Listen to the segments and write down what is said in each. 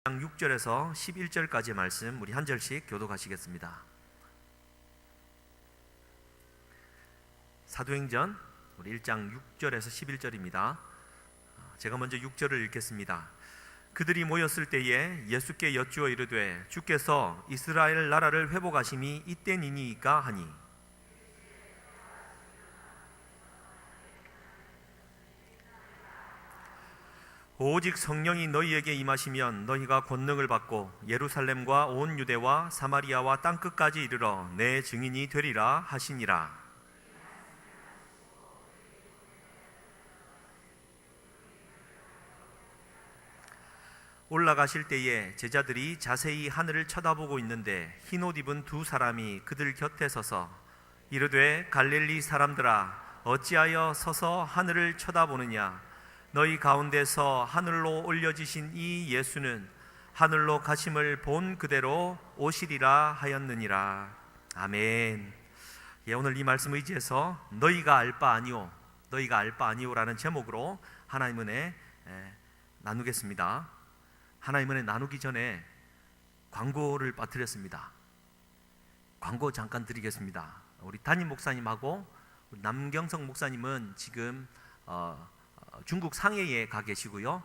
6절에서 11절까지의 말씀 우리 한 절씩 교독하시겠습니다. 사도행전 우리 1장 6절에서 11절입니다. 제가 먼저 6절을 읽겠습니다. 그들이 모였을 때에 예수께 여쭈어 이르되 주께서 이스라엘 나라를 회복하심이 이때니이까 하니 오직 성령이 너희에게 임하시면 너희가 권능을 받고 예루살렘과 온 유대와 사마리아와 땅끝까지 이르러 내 증인이 되리라 하시니라. 올라가실 때에 제자들이 자세히 하늘을 쳐다보고 있는데 흰옷 입은 두 사람이 그들 곁에 서서 이르되 갈릴리 사람들아 어찌하여 서서 하늘을 쳐다보느냐. 너희 가운데서 하늘로 올려지신 이 예수는 하늘로 가심을 본 그대로 오시리라 하였느니라. 아멘. 오늘 이 말씀 의지해서 너희가 알 바 아니오, 너희가 알 바 아니오라는 제목으로 하나님 은혜 나누겠습니다. 하나님 은혜 나누기 전에 광고를 빠뜨렸습니다. 광고 잠깐 드리겠습니다. 우리 담임 목사님하고 우리 남경석 목사님은 지금 중국 상해에 가 계시고요.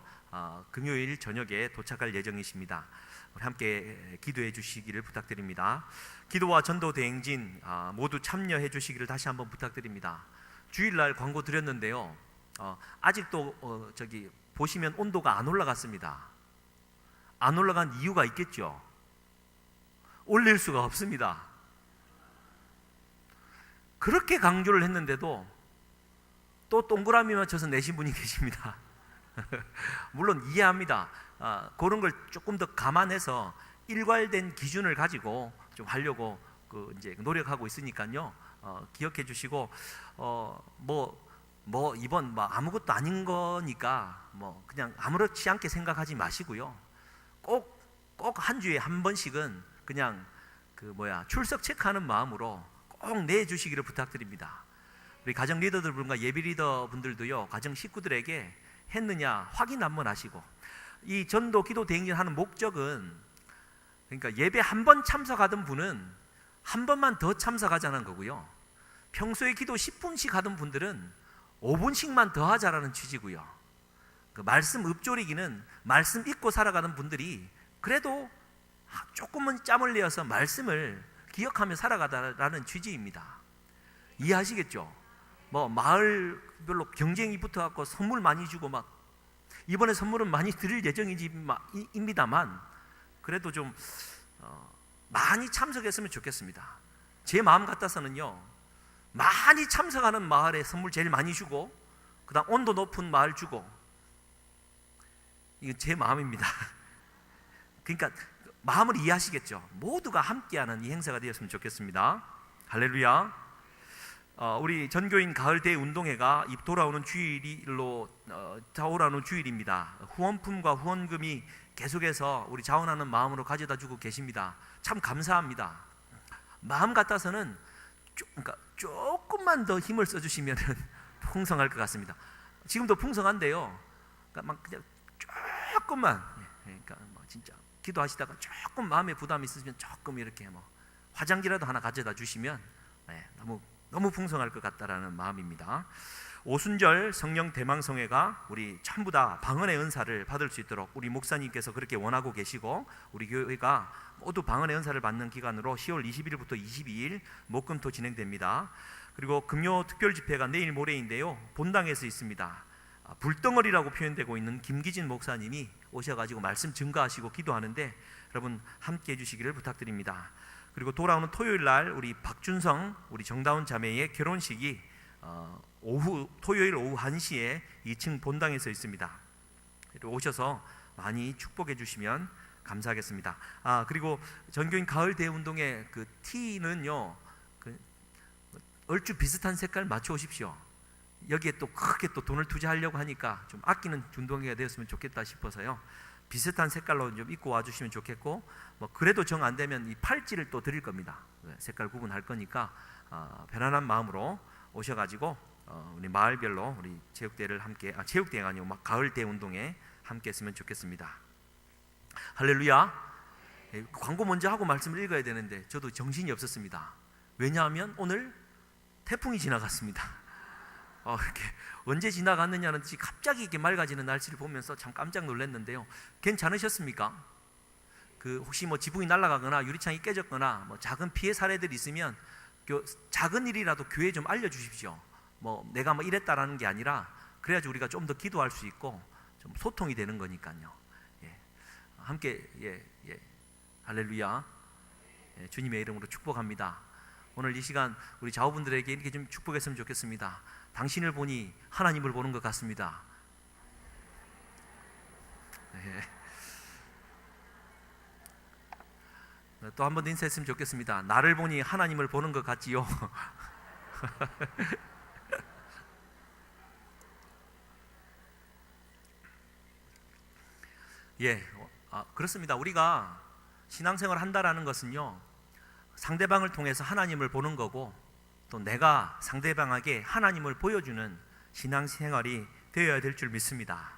금요일 저녁에 도착할 예정이십니다. 우리 함께 기도해 주시기를 부탁드립니다. 기도와 전도 대행진 모두 참여해 주시기를 다시 한번 부탁드립니다. 주일날 광고 드렸는데요. 아직도 저기 보시면 온도가 안 올라갔습니다. 안 올라간 이유가 있겠죠. 올릴 수가 없습니다. 그렇게 강조를 했는데도 또 동그라미 맞춰서 내신 분이 계십니다. 물론 이해합니다. 그런 걸 조금 더 감안해서 일괄된 기준을 가지고 좀 하려고 이제 노력하고 있으니까요. 기억해 주시고 이번 아무것도 아닌 거니까 그냥 아무렇지 않게 생각하지 마시고요. 꼭 한 주에 한 번씩은 그냥 출석 체크하는 마음으로 꼭 내주시기를 부탁드립니다. 우리 가정 리더들분과 예비 리더분들도요, 가정 식구들에게 했느냐 확인 한번 하시고, 이 전도 기도 대행진 하는 목적은 그러니까 예배 한 번 참석하던 분은 한 번만 더 참석하자는 거고요. 평소에 기도 10분씩 하던 분들은 5분씩만 더 하자라는 취지고요. 그 말씀 읊조리기는 말씀 잊고 살아가는 분들이 그래도 조금은 짬을 내어서 말씀을 기억하며 살아가다라는 취지입니다. 이해하시겠죠? 마을별로 경쟁이 붙어갖고 선물 많이 주고 이번에 선물은 많이 드릴 예정입니다만 그래도 좀 많이 참석했으면 좋겠습니다. 제 마음 같아서는요, 많이 참석하는 마을에 선물 제일 많이 주고 그 다음 온도 높은 마을 주고, 이건 제 마음입니다. 그러니까 마음을 이해하시겠죠? 모두가 함께하는 이 행사가 되었으면 좋겠습니다. 할렐루야. 우리 전교인 가을 대운동회가 돌아오는 주일입니다. 후원품과 후원금이 계속해서 우리 자원하는 마음으로 가져다 주고 계십니다. 참 감사합니다. 마음 같아서는 조금만 더 힘을 써주시면 풍성할 것 같습니다. 지금도 풍성한데요. 그러니까 그냥 조금만, 그러니까 진짜 기도하시다가 조금 마음에 부담이 있으시면 조금 이렇게 화장지라도 하나 가져다 주시면 너무 풍성할 것 같다라는 마음입니다. 오순절 성령 대망성회가 우리 전부 다 방언의 은사를 받을 수 있도록 우리 목사님께서 그렇게 원하고 계시고, 우리 교회가 모두 방언의 은사를 받는 기간으로 10월 20일부터 22일 목금토 진행됩니다. 그리고 금요 특별 집회가 내일 모레인데요, 본당에서 있습니다. 불덩어리라고 표현되고 있는 김기진 목사님이 오셔가지고 말씀 증거하시고 기도하는데 여러분 함께 해주시기를 부탁드립니다. 그리고 돌아오는 토요일 날 우리 박준성, 우리 정다운 자매의 결혼식이 토요일 오후 1시에 2층 본당에서 있습니다. 오셔서 많이 축복해 주시면 감사하겠습니다. 그리고 전교인 가을 대운동회 그 티는요, 얼추 비슷한 색깔 맞춰 오십시오. 여기에 또 크게 또 돈을 투자하려고 하니까 좀 아끼는 운동회가 되었으면 좋겠다 싶어서요, 비슷한 색깔로 좀 입고 와주시면 좋겠고, 그래도 정 안 되면 이 팔찌를 또 드릴 겁니다. 색깔 구분할 거니까 편안한 마음으로 오셔가지고 우리 마을별로 우리 체육대회를 함께 체육대회가 아니고 가을대 운동에 함께 했으면 좋겠습니다. 할렐루야. 광고 먼저 하고 말씀을 읽어야 되는데 저도 정신이 없었습니다. 왜냐하면 오늘 태풍이 지나갔습니다. 이렇게 언제 지나갔느냐는 갑자기 이렇게 맑아지는 날씨를 보면서 참 깜짝 놀랐는데요. 괜찮으셨습니까? 혹시 지붕이 날아가거나 유리창이 깨졌거나 작은 피해 사례들이 있으면 작은 일이라도 교회에 좀 알려주십시오. 내가 이랬다라는 게 아니라 그래야지 우리가 좀 더 기도할 수 있고 좀 소통이 되는 거니까요. 함께 할렐루야. 주님의 이름으로 축복합니다. 오늘 이 시간 우리 자우분들에게 이렇게 좀 축복했으면 좋겠습니다. 당신을 보니 하나님을 보는 것 같습니다. 또 한 번 더 인사했으면 좋겠습니다. 나를 보니 하나님을 보는 것 같지요. 그렇습니다. 우리가 신앙생활을 한다라는 것은요, 상대방을 통해서 하나님을 보는 거고 또 내가 상대방에게 하나님을 보여주는 신앙생활이 되어야 될 줄 믿습니다.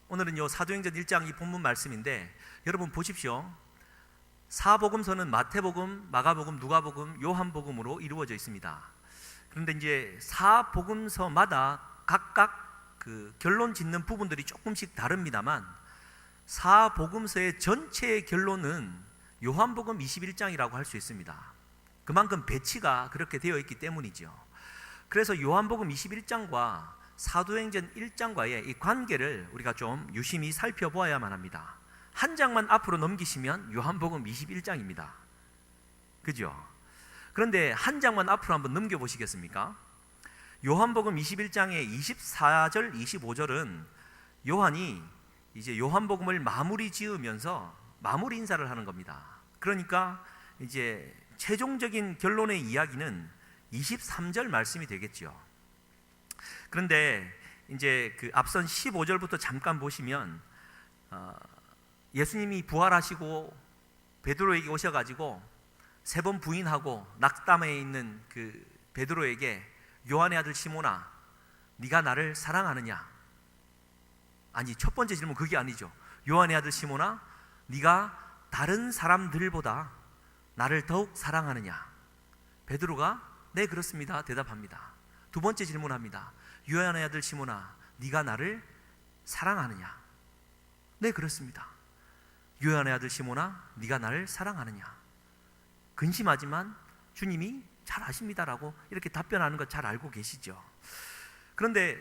오늘은요 사도행전 1장 이 본문 말씀인데 여러분 보십시오. 사복음서는 마태복음, 마가복음, 누가복음, 요한복음으로 이루어져 있습니다. 그런데 이제 사복음서마다 각각 결론 짓는 부분들이 조금씩 다릅니다만 사복음서의 전체의 결론은 요한복음 21장이라고 할 수 있습니다. 그만큼 배치가 그렇게 되어 있기 때문이죠. 그래서 요한복음 21장과 사도행전 1장과의 이 관계를 우리가 좀 유심히 살펴보아야만 합니다. 한 장만 앞으로 넘기시면 요한복음 21장입니다. 그죠? 그런데 한 장만 앞으로 한번 넘겨보시겠습니까? 요한복음 21장의 24절, 25절은 요한이 이제 요한복음을 마무리 지으면서 마무리 인사를 하는 겁니다. 그러니까 이제 최종적인 결론의 이야기는 23절 말씀이 되겠죠. 그런데 이제 앞선 15절부터 잠깐 보시면 예수님이 부활하시고 베드로에게 오셔가지고 3번 부인하고 낙담에 있는 베드로에게 요한의 아들 시몬아, 네가 나를 사랑하느냐? 아니, 첫 번째 질문 그게 아니죠. 요한의 아들 시몬아, 네가 다른 사람들보다 나를 더욱 사랑하느냐? 베드로가 네 그렇습니다 대답합니다. 두 번째 질문합니다. 요한의 아들 시몬아, 네가 나를 사랑하느냐? 네 그렇습니다. 요한의 아들 시몬아, 네가 나를 사랑하느냐? 근심하지만 주님이 잘 아십니다라고 이렇게 답변하는 것 잘 알고 계시죠. 그런데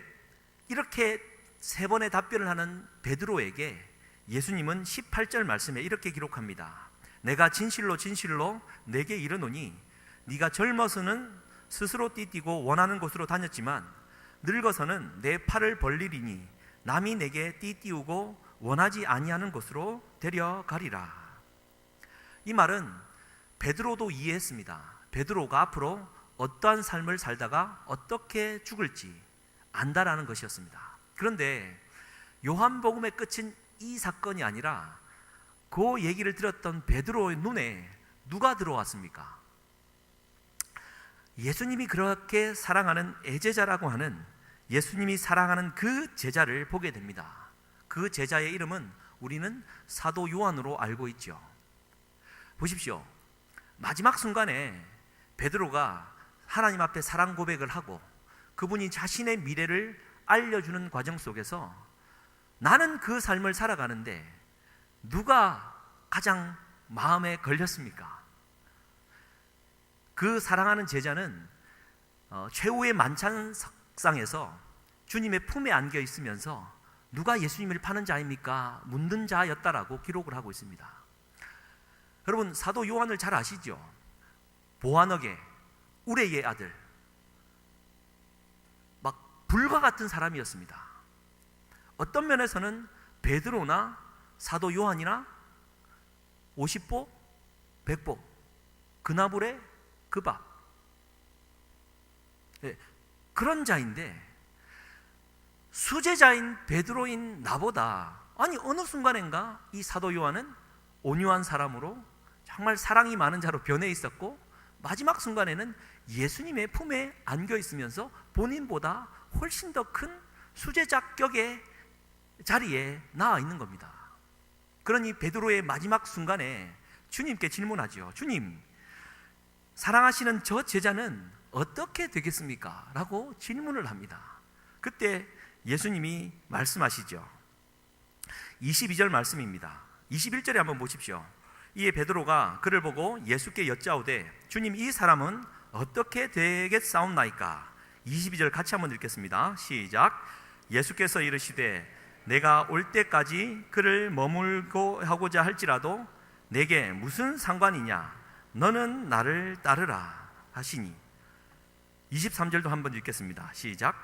이렇게 3번의 답변을 하는 베드로에게 예수님은 18절 말씀에 이렇게 기록합니다. 내가 진실로 진실로 내게 이르노니 네가 젊어서는 스스로 띠띠고 원하는 곳으로 다녔지만 늙어서는 내 팔을 벌리리니 남이 내게 띠띠우고 원하지 아니하는 곳으로 데려가리라. 이 말은 베드로도 이해했습니다. 베드로가 앞으로 어떠한 삶을 살다가 어떻게 죽을지 안다라는 것이었습니다. 그런데 요한복음의 끝은 이 사건이 아니라 그 얘기를 들었던 베드로의 눈에 누가 들어왔습니까? 예수님이 그렇게 사랑하는 애제자라고 하는 예수님이 사랑하는 그 제자를 보게 됩니다. 그 제자의 이름은 우리는 사도 요한으로 알고 있죠. 보십시오. 마지막 순간에 베드로가 하나님 앞에 사랑 고백을 하고 그분이 자신의 미래를 알려주는 과정 속에서 나는 그 삶을 살아가는데 누가 가장 마음에 걸렸습니까? 그 사랑하는 제자는 최후의 만찬상에서 주님의 품에 안겨 있으면서 누가 예수님을 파는 자입니까? 묻는 자였다라고 기록을 하고 있습니다. 여러분 사도 요한을 잘 아시죠? 보아너게 우레의 아들, 막 불과 같은 사람이었습니다. 어떤 면에서는 베드로나 사도 요한이나 50보, 100보, 그나물의 그 밥, 그런 자인데 수제자인 베드로인 나보다 아니 어느 순간인가 이 사도 요한은 온유한 사람으로 정말 사랑이 많은 자로 변해 있었고 마지막 순간에는 예수님의 품에 안겨 있으면서 본인보다 훨씬 더 큰 수제자격의 자리에 나와 있는 겁니다. 그러니 베드로의 마지막 순간에 주님께 질문하죠. 주님, 사랑하시는 저 제자는 어떻게 되겠습니까? 라고 질문을 합니다. 그때 예수님이 말씀하시죠. 22절 말씀입니다. 21절에 한번 보십시오. 이에 베드로가 그를 보고 예수께 여짜오되 주님, 이 사람은 어떻게 되겠사옵나이까? 22절 같이 한번 읽겠습니다. 시작. 예수께서 이르시되 내가 올 때까지 그를 머물고 하고자 할지라도 내게 무슨 상관이냐? 너는 나를 따르라 하시니. 23절도 한번 읽겠습니다. 시작.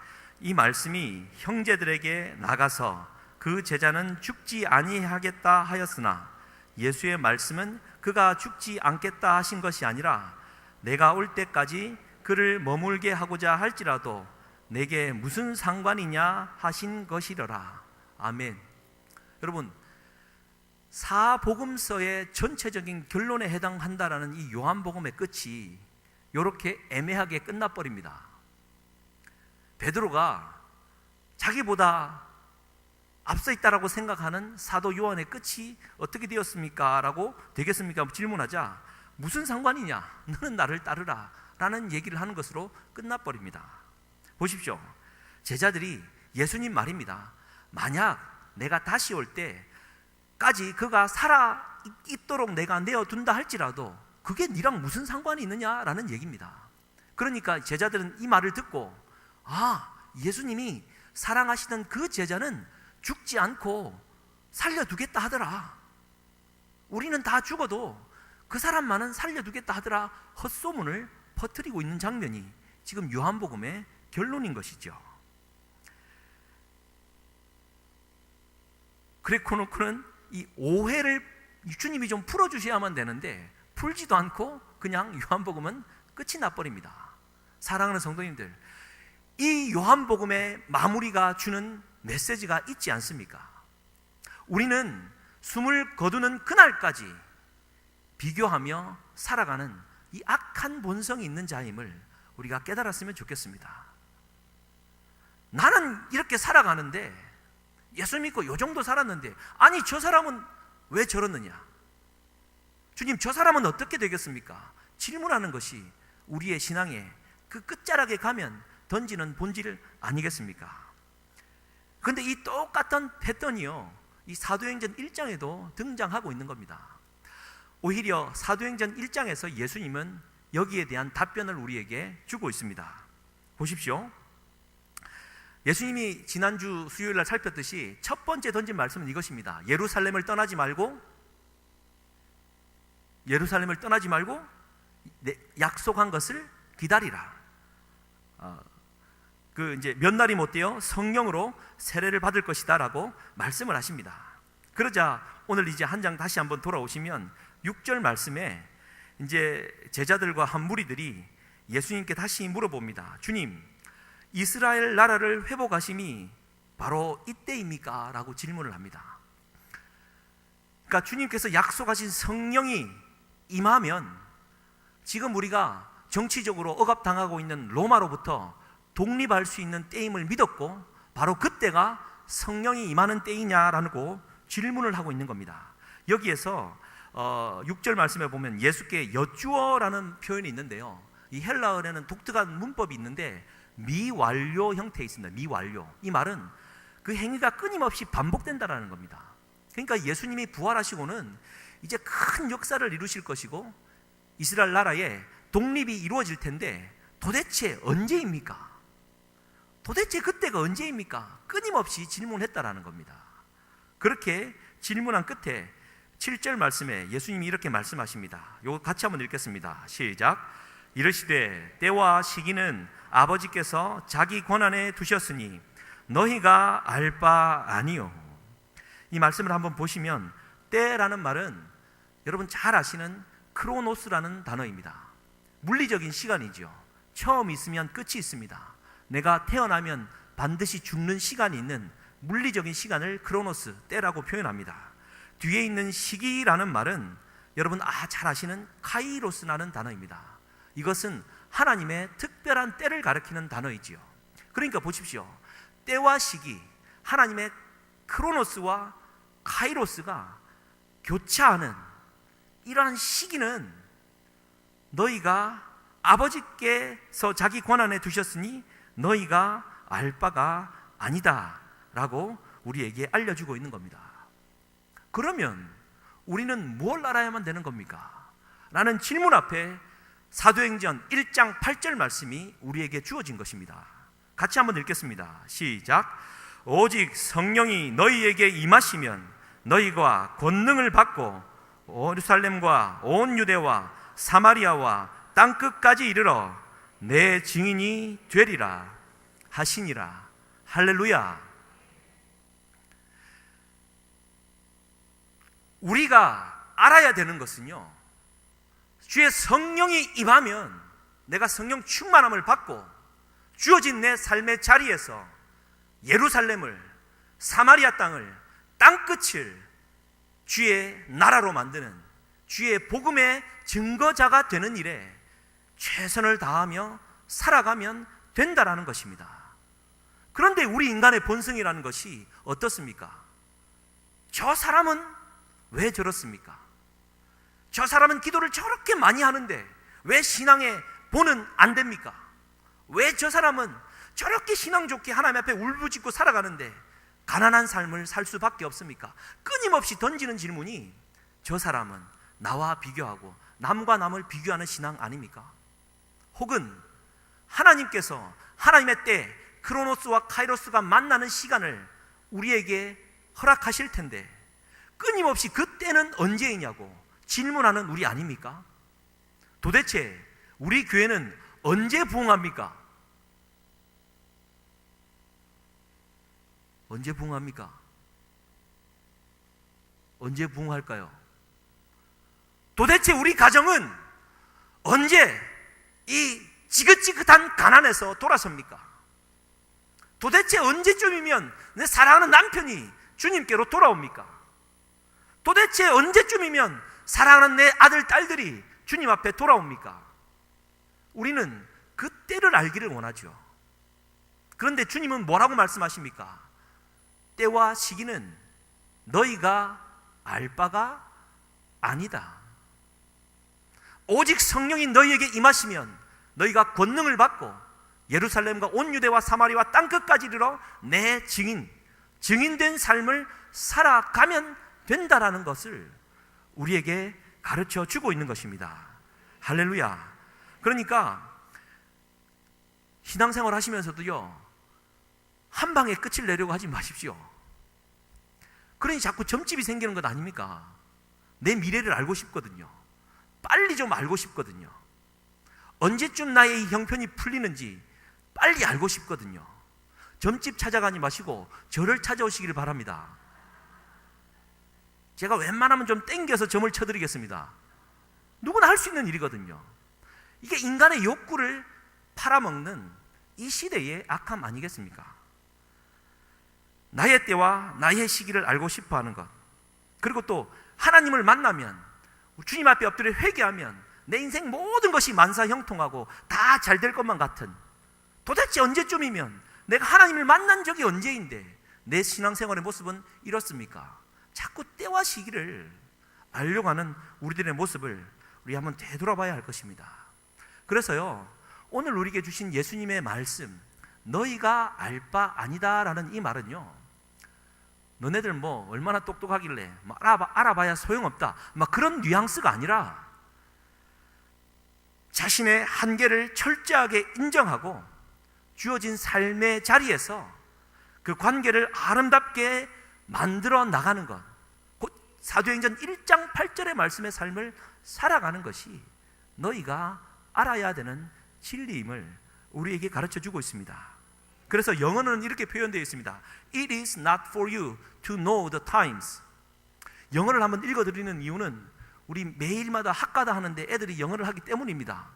이 말씀이 형제들에게 나가서 그 제자는 죽지 아니하겠다 하였으나 예수의 말씀은 그가 죽지 않겠다 하신 것이 아니라 내가 올 때까지 그를 머물게 하고자 할지라도 내게 무슨 상관이냐 하신 것이더라. 아멘. 여러분, 사복음서의 전체적인 결론에 해당한다라는 이 요한복음의 끝이 이렇게 애매하게 끝나버립니다. 베드로가 자기보다 앞서 있다라고 생각하는 사도 요한의 끝이 어떻게 되었습니까? 라고 되겠습니까? 질문하자 무슨 상관이냐? 너는 나를 따르라 라는 얘기를 하는 것으로 끝나버립니다. 보십시오. 제자들이 예수님 말입니다. 만약 내가 다시 올 때까지 그가 살아 있도록 내가 내어둔다 할지라도 그게 네랑 무슨 상관이 있느냐라는 얘기입니다. 그러니까 제자들은 이 말을 듣고 예수님이 사랑하시던 그 제자는 죽지 않고 살려두겠다 하더라. 우리는 다 죽어도 그 사람만은 살려두겠다 하더라. 헛소문을 퍼뜨리고 있는 장면이 지금 요한복음의 결론인 것이죠. 그래놓고 놓고는 이 오해를 주님이 좀 풀어주셔야만 되는데 풀지도 않고 그냥 요한복음은 끝이 나버립니다. 사랑하는 성도님들, 이 요한복음의 마무리가 주는 메시지가 있지 않습니까? 우리는 숨을 거두는 그날까지 비교하며 살아가는 이 악한 본성이 있는 자임을 우리가 깨달았으면 좋겠습니다. 나는 이렇게 살아가는데 예수 믿고 요 정도 살았는데 아니 저 사람은 왜 저렇느냐? 주님, 저 사람은 어떻게 되겠습니까? 질문하는 것이 우리의 신앙의 그 끝자락에 가면 던지는 본질 아니겠습니까? 그런데 이 똑같은 패턴이요, 이 사도행전 1장에도 등장하고 있는 겁니다. 오히려 사도행전 1장에서 예수님은 여기에 대한 답변을 우리에게 주고 있습니다. 보십시오. 예수님이 지난주 수요일날 살폈듯이 첫 번째 던진 말씀은 이것입니다. 예루살렘을 떠나지 말고 약속한 것을 기다리라. 이제 몇 날이 못 되어 성령으로 세례를 받을 것이다라고 말씀을 하십니다. 그러자 오늘 이제 한 장 다시 한번 돌아오시면 6절 말씀에 이제 제자들과 한 무리들이 예수님께 다시 물어봅니다. 주님, 이스라엘 나라를 회복하심이 바로 이때입니까? 라고 질문을 합니다. 그러니까 주님께서 약속하신 성령이 임하면 지금 우리가 정치적으로 억압당하고 있는 로마로부터 독립할 수 있는 때임을 믿었고 바로 그때가 성령이 임하는 때이냐라고 질문을 하고 있는 겁니다. 여기에서 6절 말씀에 보면 예수께 여쭈어라는 표현이 있는데요, 이 헬라어에는 독특한 문법이 있는데 미완료 형태에 있습니다. 미완료. 이 말은 그 행위가 끊임없이 반복된다라는 겁니다. 그러니까 예수님이 부활하시고는 이제 큰 역사를 이루실 것이고 이스라엘 나라에 독립이 이루어질 텐데 도대체 언제입니까? 도대체 그때가 언제입니까? 끊임없이 질문했다라는 겁니다. 그렇게 질문한 끝에 7절 말씀에 예수님이 이렇게 말씀하십니다. 이거 같이 한번 읽겠습니다. 시작. 이르시되 때와 시기는 아버지께서 자기 권한에 두셨으니 너희가 알 바 아니요. 이 말씀을 한번 보시면 때라는 말은 여러분 잘 아시는 크로노스라는 단어입니다. 물리적인 시간이죠. 처음 있으면 끝이 있습니다. 내가 태어나면 반드시 죽는 시간이 있는 물리적인 시간을 크로노스, 때라고 표현합니다. 뒤에 있는 시기라는 말은 여러분 잘 아시는 카이로스라는 단어입니다. 이것은 하나님의 특별한 때를 가리키는 단어이지요. 그러니까 보십시오. 때와 시기, 하나님의 크로노스와 카이로스가 교차하는 이러한 시기는 너희가 아버지께서 자기 권한에 두셨으니 너희가 알 바가 아니다 라고 우리에게 알려주고 있는 겁니다. 그러면 우리는 뭘 알아야만 되는 겁니까? 라는 질문 앞에 사도행전 1장 8절 말씀이 우리에게 주어진 것입니다. 같이 한번 읽겠습니다. 시작. 오직 성령이 너희에게 임하시면 너희가 권능을 받고 예루살렘과 온 유대와 사마리아와 땅끝까지 이르러 내 증인이 되리라 하시니라. 할렐루야. 우리가 알아야 되는 것은요, 주의 성령이 임하면 내가 성령 충만함을 받고 주어진 내 삶의 자리에서 예루살렘을, 사마리아 땅을, 땅끝을 주의 나라로 만드는, 주의 복음의 증거자가 되는 일에 최선을 다하며 살아가면 된다라는 것입니다. 그런데 우리 인간의 본성이라는 것이 어떻습니까? 저 사람은 왜 저렇습니까? 저 사람은 기도를 저렇게 많이 하는데 왜 신앙의 본은 안 됩니까? 왜 저 사람은 저렇게 신앙 좋게 하나님 앞에 울부짖고 살아가는데 가난한 삶을 살 수밖에 없습니까? 끊임없이 던지는 질문이 저 사람은 나와 비교하고 남과 남을 비교하는 신앙 아닙니까? 혹은 하나님께서 하나님의 때 크로노스와 카이로스가 만나는 시간을 우리에게 허락하실 텐데 끊임없이 그 때는 언제이냐고 질문하는 우리 아닙니까? 도대체 우리 교회는 언제 부흥합니까? 언제 부흥합니까? 언제 부흥할까요? 도대체 우리 가정은 언제 이 지긋지긋한 가난에서 돌아섭니까? 도대체 언제쯤이면 내 사랑하는 남편이 주님께로 돌아옵니까? 도대체 언제쯤이면 사랑하는 내 아들, 딸들이 주님 앞에 돌아옵니까? 우리는 그 때를 알기를 원하죠. 그런데 주님은 뭐라고 말씀하십니까? 때와 시기는 너희가 알 바가 아니다. 오직 성령이 너희에게 임하시면 너희가 권능을 받고 예루살렘과 온 유대와 사마리아와 땅끝까지 이르러 내 증인된 삶을 살아가면 된다라는 것을 우리에게 가르쳐 주고 있는 것입니다. 할렐루야. 그러니까 신앙생활 하시면서도요, 한 방에 끝을 내려고 하지 마십시오. 그러니 자꾸 점집이 생기는 것 아닙니까? 내 미래를 알고 싶거든요. 빨리 좀 알고 싶거든요. 언제쯤 나의 이 형편이 풀리는지 빨리 알고 싶거든요. 점집 찾아가지 마시고 저를 찾아오시기를 바랍니다. 제가 웬만하면 좀 땡겨서 점을 쳐드리겠습니다. 누구나 할 수 있는 일이거든요. 이게 인간의 욕구를 팔아먹는 이 시대의 악함 아니겠습니까? 나의 때와 나의 시기를 알고 싶어하는 것, 그리고 또 하나님을 만나면 주님 앞에 엎드려 회개하면 내 인생 모든 것이 만사형통하고 다 잘 될 것만 같은, 도대체 언제쯤이면 내가 하나님을 만난 적이 언제인데 내 신앙생활의 모습은 이렇습니까? 자꾸 때와 시기를 알려고 하는 우리들의 모습을 우리 한번 되돌아봐야 할 것입니다. 그래서요, 오늘 우리에게 주신 예수님의 말씀, 너희가 알 바 아니다라는 이 말은요, 너네들 뭐 얼마나 똑똑하길래 뭐 알아봐야 소용없다, 막 그런 뉘앙스가 아니라 자신의 한계를 철저하게 인정하고 주어진 삶의 자리에서 그 관계를 아름답게 만들어 나가는 것, 곧 사도행전 1장 8절의 말씀의 삶을 살아가는 것이 너희가 알아야 되는 진리임을 우리에게 가르쳐 주고 있습니다. 그래서 영어는 이렇게 표현되어 있습니다. It is not for you to know the times. 영어를 한번 읽어드리는 이유는 우리 매일마다 학가다 하는데 애들이 영어를 하기 때문입니다.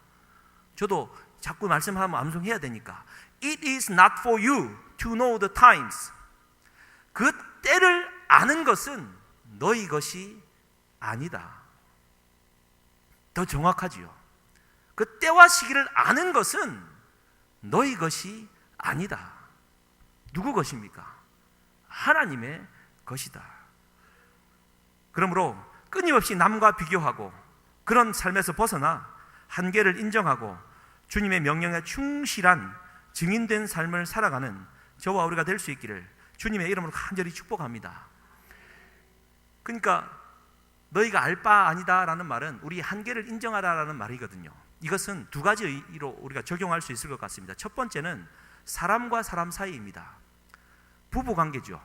저도 자꾸 말씀하면 암송해야 되니까. It is not for you to know the times. 그 때를 아는 것은 너희 것이 아니다. 더 정확하지요. 그 때와 시기를 아는 것은 너희 것이 아니다. 누구 것입니까? 하나님의 것이다. 그러므로 끊임없이 남과 비교하고 그런 삶에서 벗어나 한계를 인정하고 주님의 명령에 충실한 증인된 삶을 살아가는 저와 우리가 될 수 있기를 주님의 이름으로 간절히 축복합니다. 그러니까 너희가 알 바 아니다라는 말은 우리 한계를 인정하라라는 말이거든요. 이것은 두 가지 의미로 우리가 적용할 수 있을 것 같습니다. 첫 번째는 사람과 사람 사이입니다. 부부관계죠.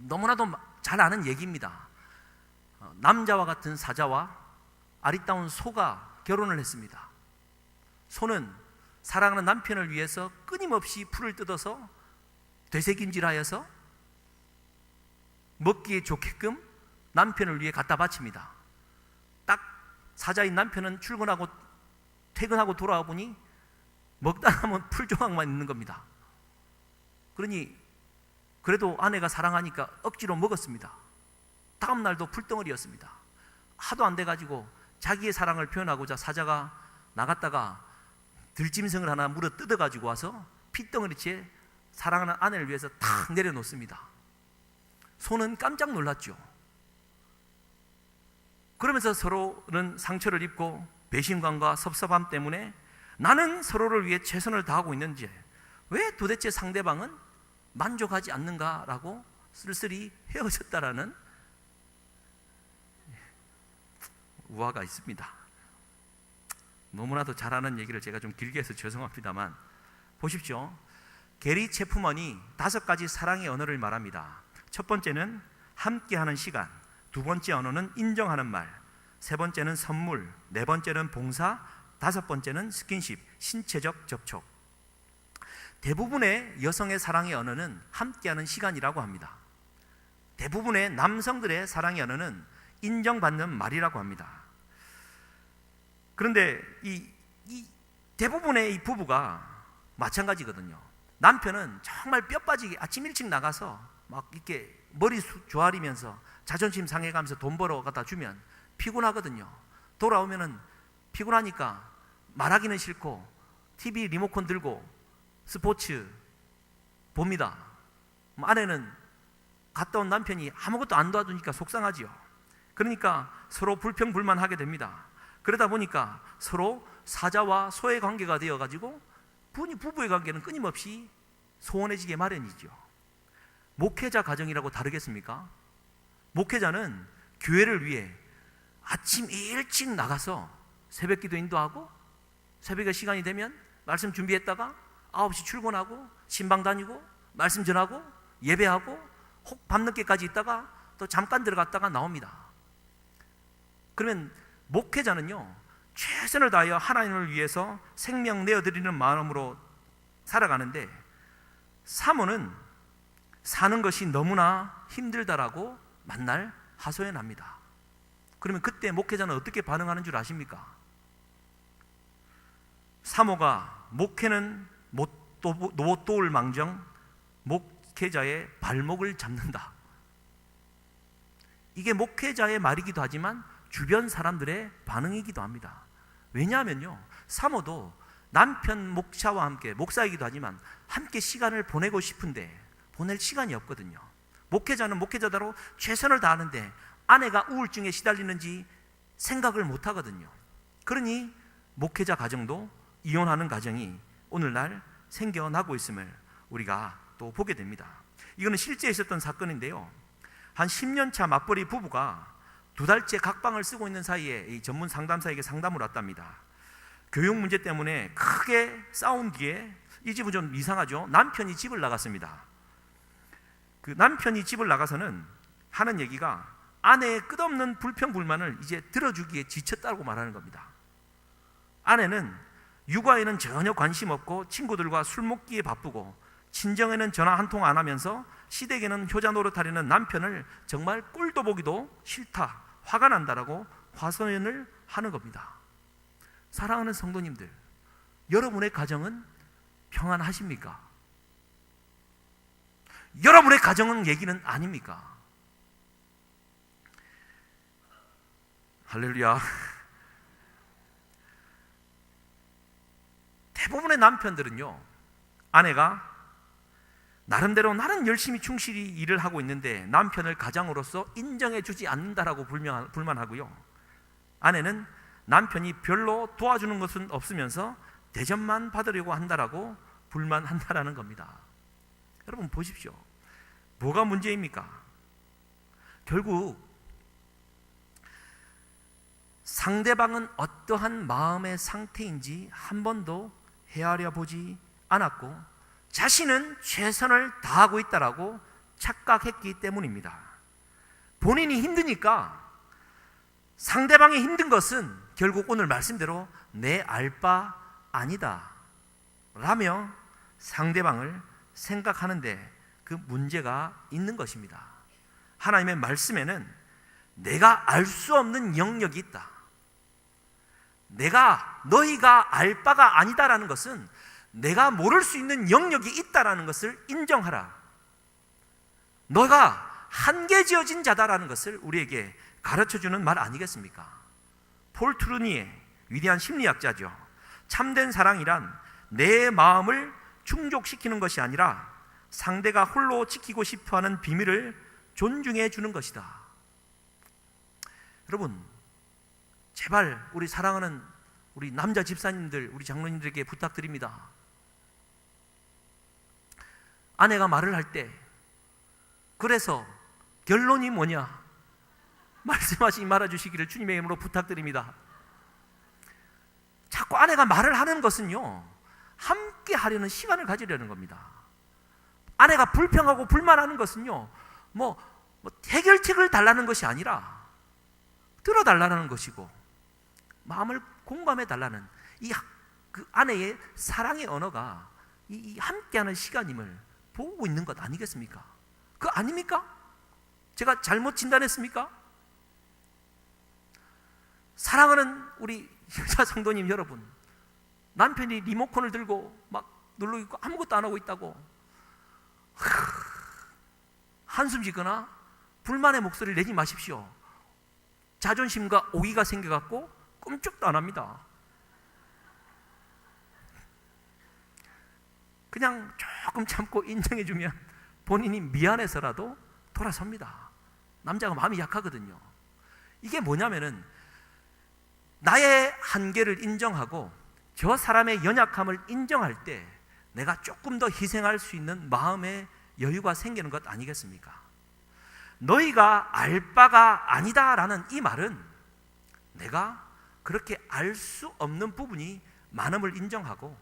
너무나도 잘 아는 얘기입니다. 남자와 같은 사자와 아리따운 소가 결혼을 했습니다. 소는 사랑하는 남편을 위해서 끊임없이 풀을 뜯어서 되새김질하여서 먹기에 좋게끔 남편을 위해 갖다 바칩니다. 딱 사자인 남편은 출근하고 퇴근하고 돌아와 보니 먹다 남은 풀 조각만 있는 겁니다. 그러니 그래도 아내가 사랑하니까 억지로 먹었습니다. 다음 날도 풀덩어리였습니다. 하도 안 돼가지고 자기의 사랑을 표현하고자 사자가 나갔다가 들짐승을 하나 물어 뜯어가지고 와서 핏덩어리째 사랑하는 아내를 위해서 탁 내려놓습니다. 소는 깜짝 놀랐죠. 그러면서 서로는 상처를 입고 배신감과 섭섭함 때문에 나는 서로를 위해 최선을 다하고 있는지 왜 도대체 상대방은 만족하지 않는가라고 쓸쓸히 헤어졌다라는 우화가 있습니다. 너무나도 잘하는 얘기를 제가 좀 길게 해서 죄송합니다만 보십시오. 게리 체프먼이 5가지 사랑의 언어를 말합니다. 첫 번째는 함께하는 시간, 두 번째 언어는 인정하는 말, 세 번째는 선물, 네 번째는 봉사, 다섯 번째는 스킨십, 신체적 접촉. 대부분의 여성의 사랑의 언어는 함께하는 시간이라고 합니다. 대부분의 남성들의 사랑의 언어는 인정받는 말이라고 합니다. 그런데 이 대부분의 이 부부가 마찬가지거든요. 남편은 정말 뼈 빠지게 아침 일찍 나가서 막 이렇게 머리 조아리면서 자존심 상해가면서 돈 벌어 갖다 주면 피곤하거든요. 돌아오면은 피곤하니까 말하기는 싫고 TV 리모컨 들고 스포츠 봅니다. 아내는 갔다 온 남편이 아무것도 안 도와주니까 속상하지요. 그러니까 서로 불평불만하게 됩니다. 그러다 보니까 서로 사자와 소의 관계가 되어가지고 부부의 관계는 끊임없이 소원해지게 마련이죠. 목회자 가정이라고 다르겠습니까? 목회자는 교회를 위해 아침 일찍 나가서 새벽 기도 인도하고 새벽에 시간이 되면 말씀 준비했다가 9시 출근하고 신방 다니고 말씀 전하고 예배하고 혹 밤늦게까지 있다가 또 잠깐 들어갔다가 나옵니다. 그러면 목회자는요 최선을 다하여 하나님을 위해서 생명 내어드리는 마음으로 살아가는데 사모는 사는 것이 너무나 힘들다라고 만날 하소연합니다. 그러면 그때 목회자는 어떻게 반응하는 줄 아십니까? 사모가 목회는 못 도울 망정 목회자의 발목을 잡는다. 이게 목회자의 말이기도 하지만 주변 사람들의 반응이기도 합니다. 왜냐하면요 사모도 남편 목사와 함께 목사이기도 하지만 함께 시간을 보내고 싶은데 보낼 시간이 없거든요. 목회자는 목회자대로 최선을 다하는데 아내가 우울증에 시달리는지 생각을 못 하거든요. 그러니 목회자 가정도 이혼하는 가정이 오늘날 생겨나고 있음을 우리가 또 보게 됩니다. 이거는 실제 있었던 사건인데요. 한 10년 차 맞벌이 부부가 2달째 각방을 쓰고 있는 사이에 이 전문 상담사에게 상담을 왔답니다. 교육 문제 때문에 크게 싸운 뒤에 이 집은 좀 이상하죠. 남편이 집을 나갔습니다. 그 남편이 집을 나가서는 하는 얘기가 아내의 끝없는 불평불만을 이제 들어주기에 지쳤다고 말하는 겁니다. 아내는 육아에는 전혀 관심 없고 친구들과 술 먹기에 바쁘고 친정에는 전화 한 통 안 하면서 시댁에는 효자 노릇하려는 남편을 정말 꼴도 보기도 싫다, 화가 난다라고 화소연을 하는 겁니다. 사랑하는 성도님들, 여러분의 가정은 평안하십니까? 여러분의 가정은 얘기는 아닙니까? 할렐루야. 대부분의 남편들은요, 아내가 나름대로 나는 열심히 충실히 일을 하고 있는데 남편을 가장으로서 인정해 주지 않는다라고 불만하고요. 아내는 남편이 별로 도와주는 것은 없으면서 대접만 받으려고 한다라고 불만한다라는 겁니다. 여러분 보십시오. 뭐가 문제입니까? 결국 상대방은 어떠한 마음의 상태인지 한 번도 헤아려 보지 않았고 자신은 최선을 다하고 있다라고 착각했기 때문입니다. 본인이 힘드니까 상대방이 힘든 것은 결국 오늘 말씀대로 내 알 바 아니다 라며 상대방을 생각하는데 그 문제가 있는 것입니다. 하나님의 말씀에는 내가 알 수 없는 영역이 있다. 너희가 알 바가 아니다라는 것은 내가 모를 수 있는 영역이 있다라는 것을 인정하라. 너가 한계 지어진 자다라는 것을 우리에게 가르쳐주는 말 아니겠습니까? 폴 트루니에 위대한 심리학자죠. 참된 사랑이란 내 마음을 충족시키는 것이 아니라 상대가 홀로 지키고 싶어하는 비밀을 존중해 주는 것이다. 여러분, 제발 우리 사랑하는 우리 남자 집사님들, 우리 장로님들에게 부탁드립니다. 아내가 말을 할 때 그래서 결론이 뭐냐? 말씀하시지 말아주시기를 주님의 이름으로 부탁드립니다. 자꾸 아내가 말을 하는 것은요, 함께 하려는 시간을 가지려는 겁니다. 아내가 불평하고 불만하는 것은요, 해결책을 달라는 것이 아니라 들어달라는 것이고 마음을 공감해 달라는 그 아내의 사랑의 언어가 이 함께하는 시간임을 보고 있는 것 아니겠습니까? 그거 아닙니까? 제가 잘못 진단했습니까? 사랑하는 우리 여자 성도님 여러분, 남편이 리모컨을 들고 막 누르고 있고 아무것도 안 하고 있다고 한숨 쉬거나 불만의 목소리를 내지 마십시오. 자존심과 오기가 생겨갖고 꼼짝도 안 합니다. 그냥 조금 참고 인정해주면 본인이 미안해서라도 돌아섭니다. 남자가 마음이 약하거든요. 이게 뭐냐면은 나의 한계를 인정하고 저 사람의 연약함을 인정할 때 내가 조금 더 희생할 수 있는 마음의 여유가 생기는 것 아니겠습니까? 너희가 알 바가 아니다라는 이 말은 내가 그렇게 알 수 없는 부분이 많음을 인정하고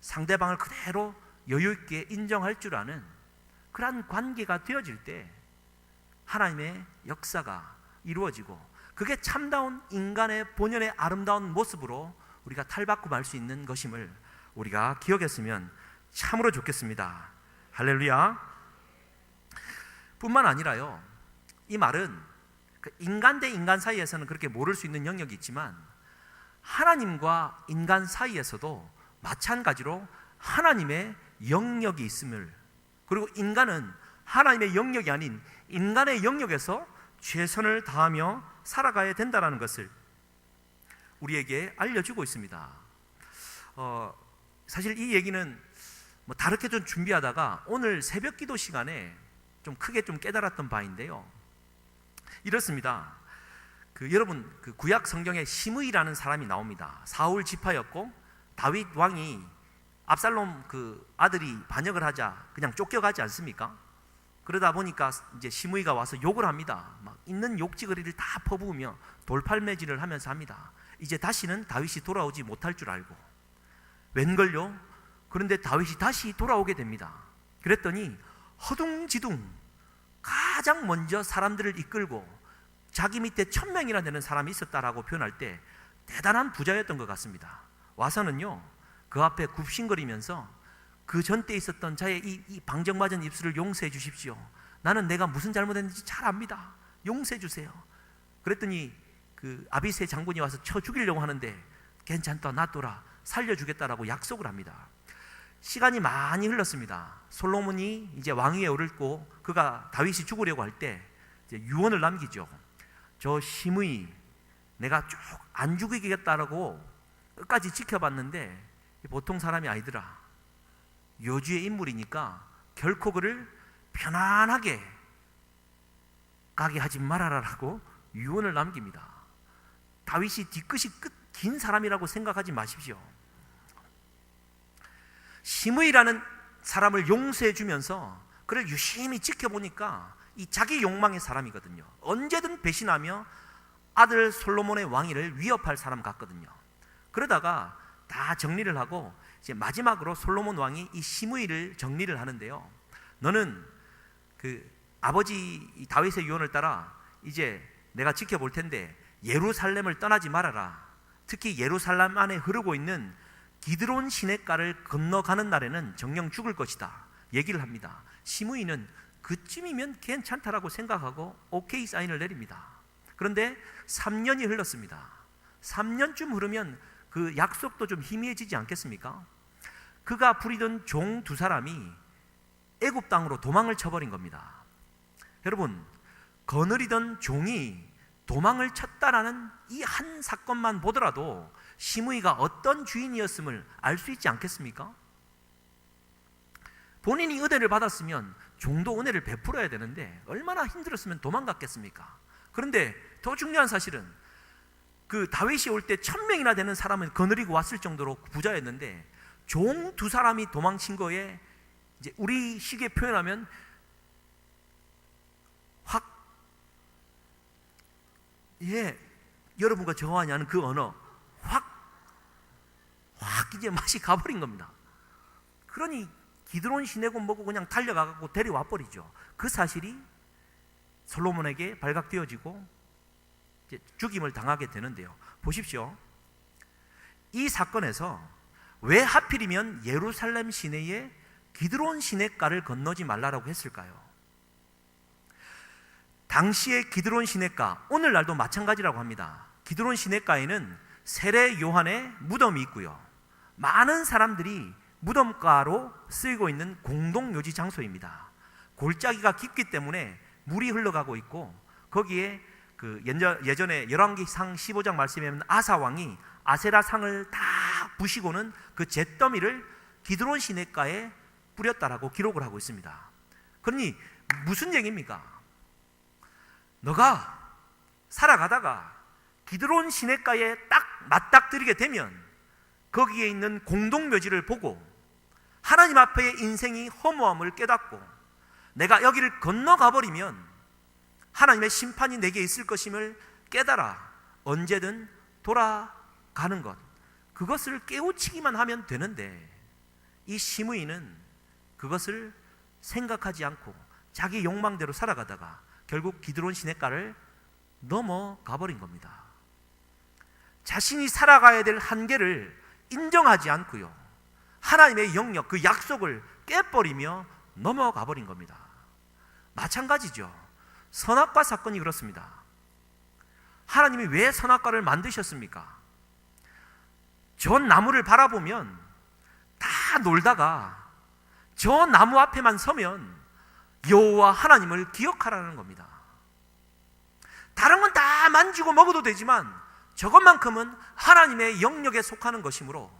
상대방을 그대로 여유 있게 인정할 줄 아는 그러한 관계가 되어질 때 하나님의 역사가 이루어지고 그게 참다운 인간의 본연의 아름다운 모습으로 우리가 탈바꿈 할 수 있는 것임을 우리가 기억했으면 참으로 좋겠습니다. 할렐루야. 뿐만 아니라요, 이 말은 인간 대 인간 사이에서는 그렇게 모를 수 있는 영역이 있지만 하나님과 인간 사이에서도 마찬가지로 하나님의 영역이 있음을, 그리고 인간은 하나님의 영역이 아닌 인간의 영역에서 최선을 다하며 살아가야 된다는 것을 우리에게 알려주고 있습니다. 사실 이 얘기는 다르게 좀 준비하다가 오늘 새벽 기도 시간에 좀 크게 좀 깨달았던 바인데요. 이렇습니다. 여러분 구약 성경에 시므이라는 사람이 나옵니다. 사울 지파였고 다윗 왕이 압살롬 아들이 반역을 하자 그냥 쫓겨가지 않습니까? 그러다 보니까 이제 시므이가 와서 욕을 합니다. 막 있는 욕지거리를 다 퍼부으며 돌팔매질을 하면서 합니다. 이제 다시는 다윗이 돌아오지 못할 줄 알고, 웬걸요? 그런데 다윗이 다시 돌아오게 됩니다. 그랬더니 허둥지둥 가장 먼저 사람들을 이끌고 자기 밑에 1000명이나 되는 사람이 있었다라고 표현할 때 대단한 부자였던 것 같습니다. 와서는요, 그 앞에 굽신거리면서 그 전때 있었던 자의 이 방정맞은 입술을 용서해 주십시오. 나는 내가 무슨 잘못했는지 잘 압니다. 용서해 주세요. 그랬더니 아비새 장군이 와서 쳐 죽이려고 하는데 괜찮다, 놔둬라, 살려주겠다라고 약속을 합니다. 시간이 많이 흘렀습니다. 솔로몬이 이제 왕위에 오르고 그가 다윗이 죽으려고 할 때 유언을 남기죠. 저 시므이 내가 쭉 안 죽이겠다라고 끝까지 지켜봤는데 보통 사람이 아니더라. 여주의 인물이니까 결코 그를 편안하게 가게 하지 말아라라고 유언을 남깁니다. 다윗이 뒤끝이 긴 사람이라고 생각하지 마십시오. 시므이라는 사람을 용서해 주면서 그를 유심히 지켜보니까 이 자기 욕망의 사람이거든요. 언제든 배신하며 아들 솔로몬의 왕위를 위협할 사람 같거든요. 그러다가 다 정리를 하고 이제 마지막으로 솔로몬 왕이 이 시므이를 정리를 하는데요. 너는 그 아버지 다윗의 유언을 따라 이제 내가 지켜볼 텐데 예루살렘을 떠나지 말아라. 특히 예루살렘 안에 흐르고 있는 기드론 시냇가를 건너가는 날에는 정녕 죽을 것이다 얘기를 합니다. 시므이는 그쯤이면 괜찮다라고 생각하고 오케이 사인을 내립니다. 그런데 3년이 흘렀습니다. 3년쯤 흐르면 그 약속도 좀 희미해지지 않겠습니까? 그가 부리던 종 2사람이 애굽 땅으로 도망을 쳐버린 겁니다. 여러분, 거느리던 종이 도망을 쳤다라는 이 한 사건만 보더라도 시므이가 어떤 주인이었음을 알 수 있지 않겠습니까? 본인이 은혜를 받았으면 종도 은혜를 베풀어야 되는데 얼마나 힘들었으면 도망갔겠습니까? 그런데 더 중요한 사실은 그 다윗이 올 때 1000명이나 되는 사람을 거느리고 왔을 정도로 부자였는데 종 2사람이 도망친 거에 이제 우리 시기에 표현하면 확, 예, 여러분과 저와 아는 그 언어, 확 이제 맛이 가버린 겁니다. 그러니 기드론 시내고 뭐고 그냥 달려가고 데려와 버리죠. 그 사실이 솔로몬에게 발각되어지고 이제 죽임을 당하게 되는데요. 보십시오. 이 사건에서 왜 하필이면 예루살렘 시내에 기드론 시냇가를 건너지 말라라고 했을까요? 당시의 기드론 시냇가, 오늘날도 마찬가지라고 합니다. 기드론 시냇가에는 세례 요한의 무덤이 있고요. 많은 사람들이 무덤가로 쓰이고 있는 공동묘지 장소입니다. 골짜기가 깊기 때문에 물이 흘러가고 있고 거기에 그 예전에 열왕기상 15장 말씀에 보면 아사 왕이 아세라 상을 다 부시고는 그 잿더미를 기드론 시냇가에 뿌렸다라고 기록을 하고 있습니다. 그러니 무슨 얘기입니까? 너가 살아가다가 기드론 시냇가에 딱 맞닥뜨리게 되면 거기에 있는 공동묘지를 보고 하나님 앞에 인생이 허무함을 깨닫고 내가 여기를 건너가 버리면 하나님의 심판이 내게 있을 것임을 깨달아 언제든 돌아가는 것, 그것을 깨우치기만 하면 되는데 이 시므이는 그것을 생각하지 않고 자기 욕망대로 살아가다가 결국 기드론 시냇가를 넘어가 버린 겁니다. 자신이 살아가야 될 한계를 인정하지 않고요, 하나님의 영역, 그 약속을 깨버리며 넘어가 버린 겁니다. 마찬가지죠. 선악과 사건이 그렇습니다. 하나님이 왜 선악과를 만드셨습니까? 저 나무를 바라보면 다 놀다가 저 나무 앞에만 서면 여호와 하나님을 기억하라는 겁니다. 다른 건 다 만지고 먹어도 되지만 저것만큼은 하나님의 영역에 속하는 것이므로,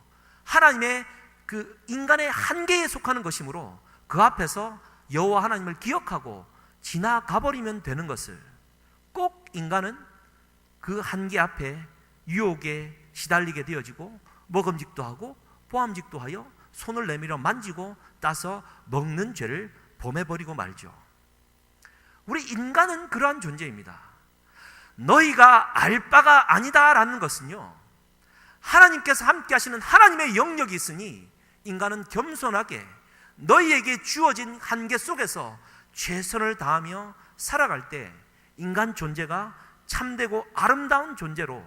하나님의 그 인간의 한계에 속하는 것이므로 그 앞에서 여호와 하나님을 기억하고 지나가 버리면 되는 것을, 꼭 인간은 그 한계 앞에 유혹에 시달리게 되어지고 먹음직도 하고 포함직도 하여 손을 내밀어 만지고 따서 먹는 죄를 범해버리고 말죠. 우리 인간은 그러한 존재입니다. 너희가 알 바가 아니다라는 것은요, 하나님께서 함께 하시는 하나님의 영역이 있으니 인간은 겸손하게 너희에게 주어진 한계 속에서 최선을 다하며 살아갈 때 인간 존재가 참되고 아름다운 존재로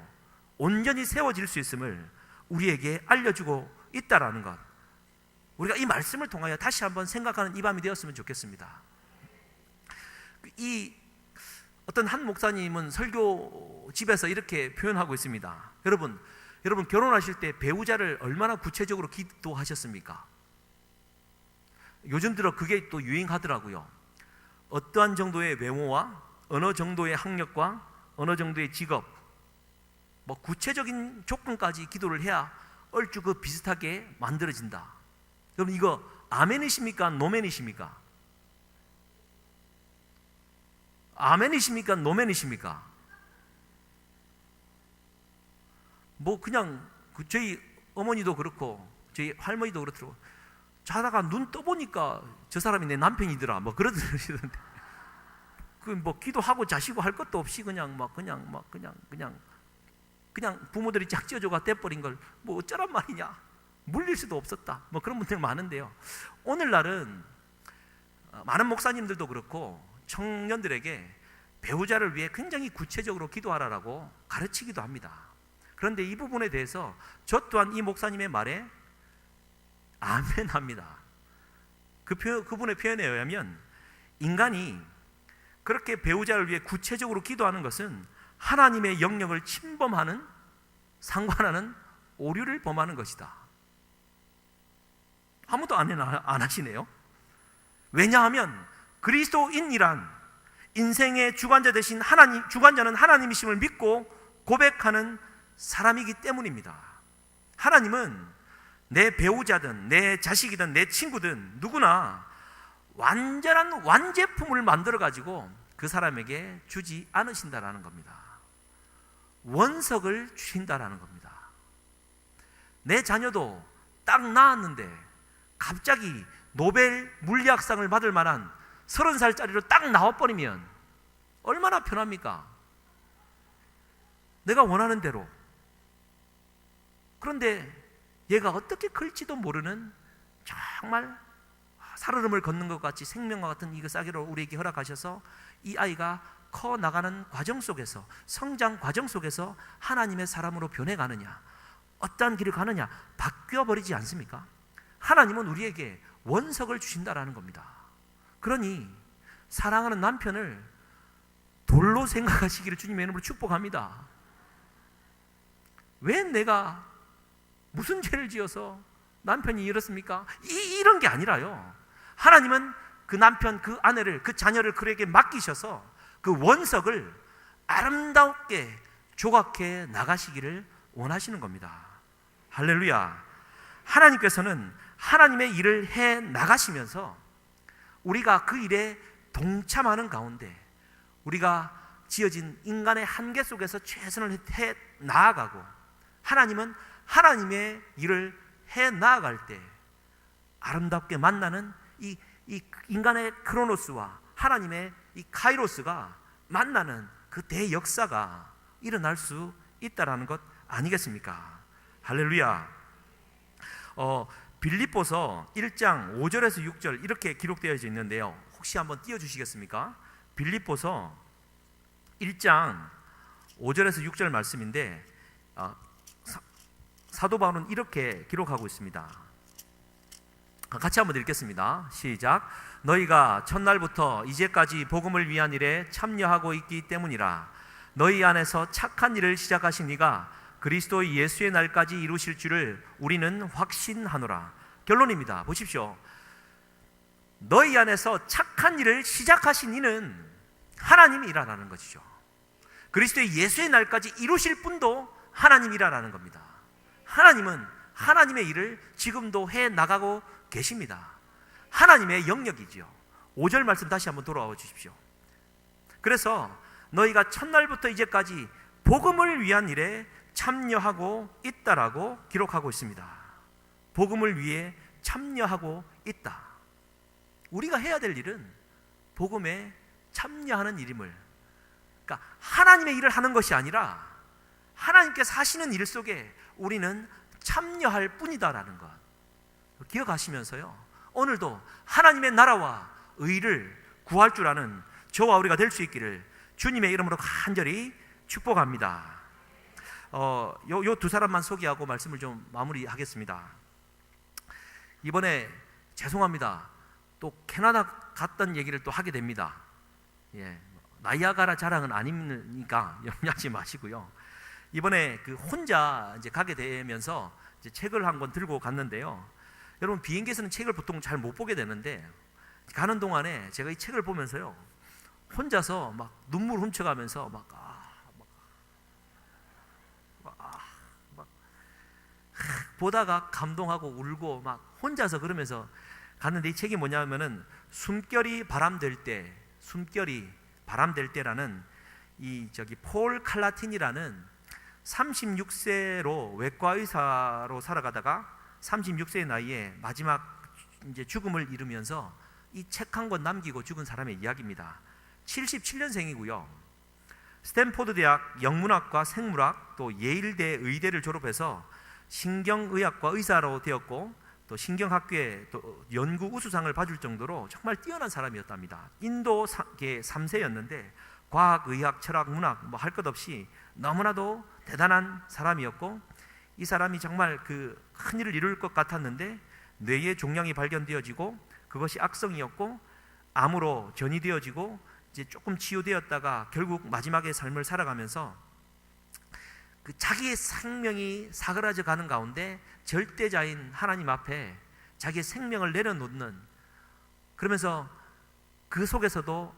온전히 세워질 수 있음을 우리에게 알려주고 있다라는 것, 우리가 이 말씀을 통하여 다시 한번 생각하는 이 밤이 되었으면 좋겠습니다. 이 어떤 한 목사님은 설교집에서 이렇게 표현하고 있습니다. 여러분 결혼하실 때 배우자를 얼마나 구체적으로 기도하셨습니까? 요즘 들어 그게 또 유행하더라고요. 어떠한 정도의 외모와 어느 정도의 학력과 어느 정도의 직업, 뭐 구체적인 조건까지 기도를 해야 얼추 그 비슷하게 만들어진다. 여러분 이거 아멘이십니까? 노멘이십니까? 아멘이십니까? 노멘이십니까? 뭐 그냥 저희 어머니도 그렇고 저희 할머니도 그렇더라고. 자다가 눈 떠보니까 저 사람이 내 남편이더라. 뭐 그러시던데. 그 뭐 기도하고 자시고 할 것도 없이 그냥 부모들이 짝지어줘가 떼버린 걸 뭐 어쩌란 말이냐. 물릴 수도 없었다. 뭐 그런 분들 많은데요. 오늘날은 많은 목사님들도 그렇고 청년들에게 배우자를 위해 굉장히 구체적으로 기도하라고 가르치기도 합니다. 그런데 이 부분에 대해서 저 또한 이 목사님의 말에 아멘합니다. 그분의 표현에 의하면 인간이 그렇게 배우자를 위해 구체적으로 기도하는 것은 하나님의 영역을 침범하는, 상관하는 오류를 범하는 것이다. 아무도 안 하시네요. 왜냐하면 그리스도인이란 인생의 주관자 되신 하나님, 주관자는 하나님이심을 믿고 고백하는 사람이기 때문입니다. 하나님은 내 배우자든 내 자식이든 내 친구든 누구나 완전한 완제품을 만들어 가지고 그 사람에게 주지 않으신다라는 겁니다. 원석을 주신다라는 겁니다. 내 자녀도 딱 낳았는데 갑자기 노벨 물리학상을 받을 만한 30살짜리로 딱 나와버리면 얼마나 편합니까? 내가 원하는 대로. 그런데 얘가 어떻게 클지도 모르는 정말 살얼음을 걷는 것 같이 생명과 같은 이 싹이로 우리에게 허락하셔서 이 아이가 커 나가는 과정 속에서, 성장 과정 속에서 하나님의 사람으로 변해가느냐, 어떠한 길을 가느냐 바뀌어버리지 않습니까? 하나님은 우리에게 원석을 주신다라는 겁니다. 그러니 사랑하는 남편을 돌로 생각하시기를 주님의 이름으로 축복합니다. 왜 내가 무슨 죄를 지어서 남편이 이렇습니까? 이런 게 아니라요. 하나님은 그 남편, 그 아내를, 그 자녀를 그에게 맡기셔서 그 원석을 아름답게 조각해 나가시기를 원하시는 겁니다. 할렐루야. 하나님께서는 하나님의 일을 해 나가시면서 우리가 그 일에 동참하는 가운데 우리가 지어진 인간의 한계 속에서 최선을 해 나아가고, 하나님은 하나님의 일을 해 나아갈 때 아름답게 만나는 이 인간의 크로노스와 하나님의 이 카이로스가 만나는 그 대역사가 일어날 수 있다라는 것 아니겠습니까? 할렐루야. 빌립보서 1장 5절에서 6절 이렇게 기록되어 있는데요. 혹시 한번 띄워주시겠습니까? 빌립보서 1장 5절에서 6절 말씀인데 사도 바울은 이렇게 기록하고 있습니다. 같이 한번 읽겠습니다. 시작. 너희가 첫날부터 이제까지 복음을 위한 일에 참여하고 있기 때문이라. 너희 안에서 착한 일을 시작하신 이가 그리스도 예수의 날까지 이루실 줄을 우리는 확신하노라. 결론입니다. 보십시오. 너희 안에서 착한 일을 시작하신 이는 하나님이라는 것이죠. 그리스도의 예수의 날까지 이루실 분도 하나님이라는 겁니다. 하나님은 하나님의 일을 지금도 해 나가고 계십니다. 하나님의 영역이지요. 5절 말씀 다시 한번 돌아와 주십시오. 그래서 너희가 첫날부터 이제까지 복음을 위한 일에 참여하고 있다라고 기록하고 있습니다. 복음을 위해 참여하고 있다. 우리가 해야 될 일은 복음에 참여하는 일임을, 그러니까 하나님의 일을 하는 것이 아니라 하나님께서 하시는 일 속에 우리는 참여할 뿐이다라는 것 기억하시면서요, 오늘도 하나님의 나라와 의를 구할 줄 아는 저와 우리가 될 수 있기를 주님의 이름으로 간절히 축복합니다. 요 두 사람만 소개하고 말씀을 좀 마무리하겠습니다. 이번에 죄송합니다. 또 캐나다 갔던 얘기를 또 하게 됩니다. 예, 나이아가라 자랑은 아니니까 염려하지 마시고요. 이번에 그 혼자 이제 가게 되면서 이제 책을 한 권 들고 갔는데요. 여러분 비행기에서는 책을 보통 잘 못 보게 되는데 가는 동안에 제가 이 책을 보면서요, 혼자서 막 눈물 훔쳐가면서 막 보다가 감동하고 울고 막 혼자서 그러면서 갔는데 이 책이 뭐냐면은 숨결이 바람될 때라는 이 폴 칼라틴이라는 36세로 외과 의사로 살아가다가 36세의 나이에 마지막 이제 죽음을 이루면서 이 책 한 권 남기고 죽은 사람의 이야기입니다. 77년생이고요. 스탠포드 대학 영문학과 생물학 또 예일대 의대를 졸업해서 신경의학과 의사로 되었고 또 신경학교에 또 연구 우수상을 받을 정도로 정말 뛰어난 사람이었답니다. 인도계 3세였는데 과학, 의학, 철학, 문학 뭐 할 것 없이 너무나도 대단한 사람이었고 이 사람이 정말 그 큰 일을 이룰 것 같았는데 뇌의 종양이 발견되어지고 그것이 악성이었고 암으로 전이되어지고 이제 조금 치유되었다가 결국 마지막의 삶을 살아가면서 그 자기의 생명이 사그라져 가는 가운데 절대자인 하나님 앞에 자기의 생명을 내려놓는, 그러면서 그 속에서도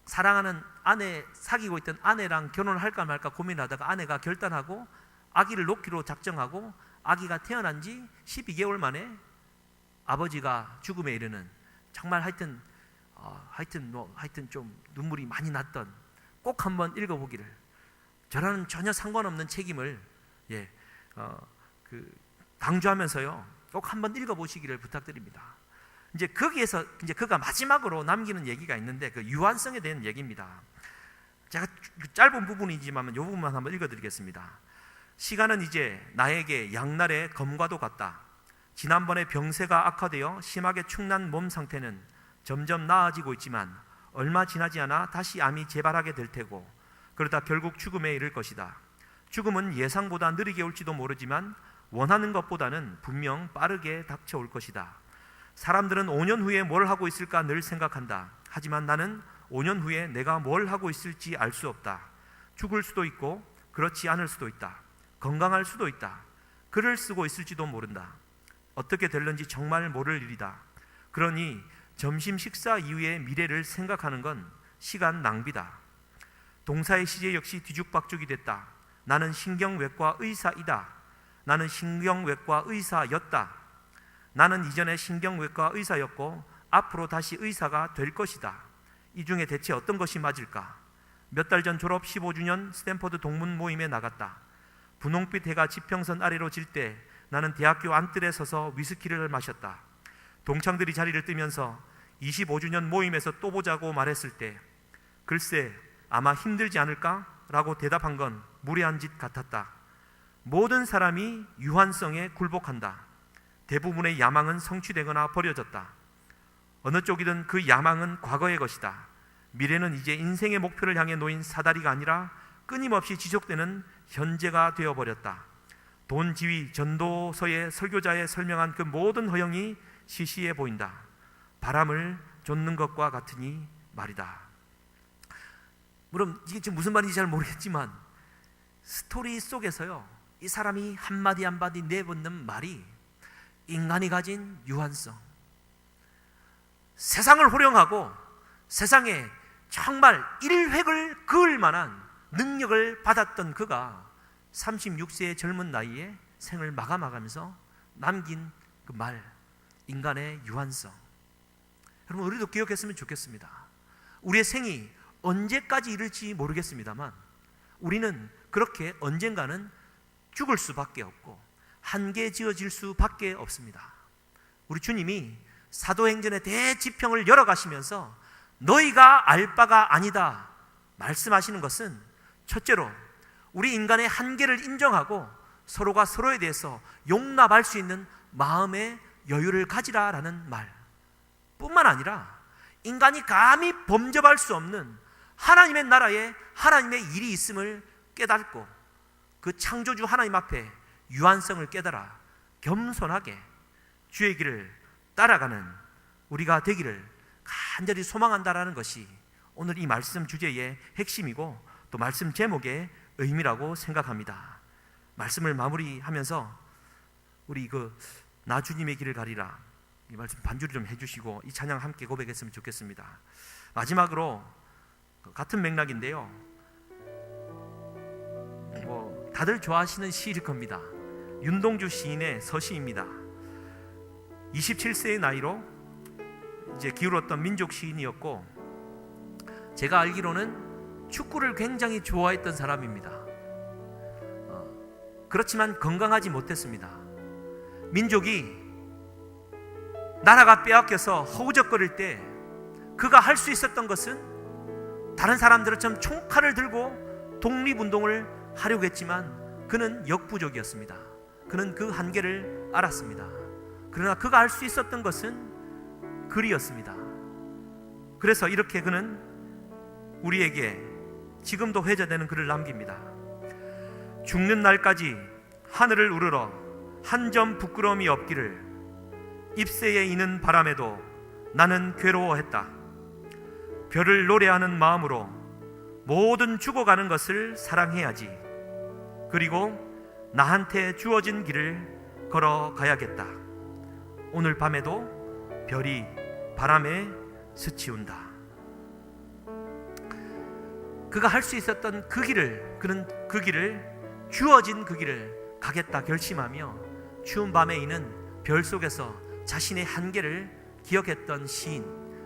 사랑하는 아내, 사귀고 있던 아내랑 결혼을 할까 말까 고민하다가 아내가 결단하고 아기를 놓기로 작정하고 아기가 태어난 지 12개월 만에 아버지가 죽음에 이르는, 정말 하여튼 좀 눈물이 많이 났던, 꼭 한번 읽어보기를, 저라는 전혀 상관없는 책임을 강조하면서요 꼭 한번 읽어보시기를 부탁드립니다. 이제 거기에서 이제 그가 마지막으로 남기는 얘기가 있는데 그 유한성에 대한 얘기입니다. 제가 짧은 부분이지만 이 부분만 한번 읽어드리겠습니다. 시간은 이제 나에게 양날의 검과도 같다. 지난번에 병세가 악화되어 심하게 축난 몸 상태는 점점 나아지고 있지만 얼마 지나지 않아 다시 암이 재발하게 될 테고 그러다 결국 죽음에 이를 것이다. 죽음은 예상보다 느리게 올지도 모르지만 원하는 것보다는 분명 빠르게 닥쳐올 것이다. 사람들은 5년 후에 뭘 하고 있을까 늘 생각한다. 하지만 나는 5년 후에 내가 뭘 하고 있을지 알 수 없다. 죽을 수도 있고 그렇지 않을 수도 있다. 건강할 수도 있다. 글을 쓰고 있을지도 모른다. 어떻게 될런지 정말 모를 일이다. 그러니 점심 식사 이후의 미래를 생각하는 건 시간 낭비다. 동사의 시제 역시 뒤죽박죽이 됐다. 나는 신경외과 의사이다. 나는 신경외과 의사였다. 나는 이전에 신경외과 의사였고 앞으로 다시 의사가 될 것이다. 이 중에 대체 어떤 것이 맞을까? 몇 달 전 졸업 15주년 스탠퍼드 동문 모임에 나갔다. 분홍빛 해가 지평선 아래로 질 때 나는 대학교 안뜰에 서서 위스키를 마셨다. 동창들이 자리를 뜨면서 25주년 모임에서 또 보자고 말했을 때 글쎄 아마 힘들지 않을까? 라고 대답한 건 무례한 짓 같았다. 모든 사람이 유한성에 굴복한다. 대부분의 야망은 성취되거나 버려졌다. 어느 쪽이든 그 야망은 과거의 것이다. 미래는 이제 인생의 목표를 향해 놓인 사다리가 아니라 끊임없이 지속되는 현재가 되어버렸다. 돈, 지위, 전도서의 설교자에 설명한 그 모든 허영이 시시해 보인다. 바람을 쫓는 것과 같으니 말이다. 물론 이게 지금 무슨 말인지 잘 모르겠지만 스토리 속에서요 이 사람이 한마디 한마디 내뱉는 말이 인간이 가진 유한성, 세상을 호령하고 세상에 정말 일획을 그을 만한 능력을 받았던 그가 36세의 젊은 나이에 생을 마감하면서 남긴 그 말, 인간의 유한성. 여러분 우리도 기억했으면 좋겠습니다. 우리의 생이 언제까지 이를지 모르겠습니다만 우리는 그렇게 언젠가는 죽을 수밖에 없고 한계 지어질 수밖에 없습니다. 우리 주님이 사도행전의 대지평을 열어가시면서 너희가 알 바가 아니다 말씀하시는 것은 첫째로 우리 인간의 한계를 인정하고 서로가 서로에 대해서 용납할 수 있는 마음의 여유를 가지라라는 말 뿐만 아니라 인간이 감히 범접할 수 없는 하나님의 나라에 하나님의 일이 있음을 깨닫고 그 창조주 하나님 앞에 유한성을 깨달아 겸손하게 주의 길을 따라가는 우리가 되기를 간절히 소망한다라는 것이 오늘 이 말씀 주제의 핵심이고 또 말씀 제목의 의미라고 생각합니다. 말씀을 마무리하면서 우리 나 주님의 길을 가리라 이 말씀 반주를 좀 해주시고 이 찬양 함께 고백했으면 좋겠습니다. 마지막으로 같은 맥락인데요, 다들 좋아하시는 시일 겁니다. 윤동주 시인의 서시입니다. 27세의 나이로 이제 기울었던 민족 시인이었고, 제가 알기로는 축구를 굉장히 좋아했던 사람입니다. 그렇지만 건강하지 못했습니다. 민족이, 나라가 빼앗겨서 허우적거릴 때 그가 할 수 있었던 것은 다른 사람들처럼 총칼을 들고 독립운동을 하려고 했지만 그는 역부족이었습니다. 그는 그 한계를 알았습니다. 그러나 그가 할 수 있었던 것은 글이었습니다. 그래서 이렇게 그는 우리에게 지금도 회자되는 글을 남깁니다. 죽는 날까지 하늘을 우러러 한 점 부끄러움이 없기를, 잎새에 이는 바람에도 나는 괴로워했다. 별을 노래하는 마음으로 모든 죽어가는 것을 사랑해야지. 그리고 나한테 주어진 길을 걸어가야겠다. 오늘 밤에도 별이 바람에 스치운다. 그가 할 수 있었던 그 길을, 그는 그 길을, 주어진 그 길을 가겠다 결심하며 추운 밤에 이는 별 속에서 자신의 한계를 기억했던 시인.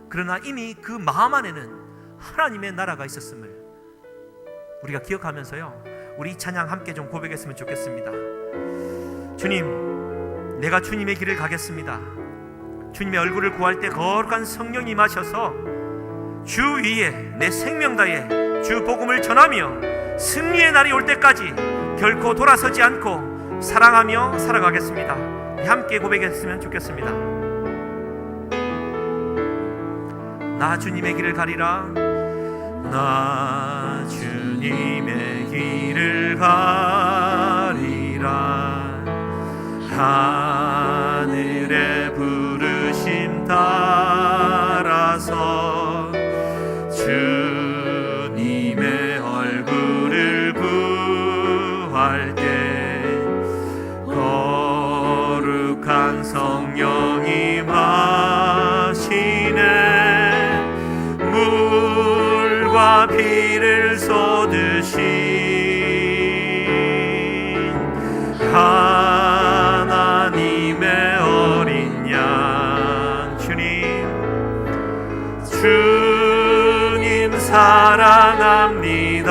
그러나 이미 그 마음 안에는 하나님의 나라가 있었음을 우리가 기억하면서요, 우리 찬양 함께 좀 고백했으면 좋겠습니다. 주님, 내가 주님의 길을 가겠습니다. 주님의 얼굴을 구할 때 거룩한 성령이 임하셔서 주 위에 내 생명 다해 주 복음을 전하며 승리의 날이 올 때까지 결코 돌아서지 않고 사랑하며 살아가겠습니다. 함께 고백했으면 좋겠습니다. 나 주님의 길을 가리라. 나 주님의 길을 가리라. 하늘의 부르심 따라서 주님의 얼굴을 구할 때 거룩한 성령 임하시네. 물과 피를 쏟으신 하나님의 어린 양, 주님 사랑합니다.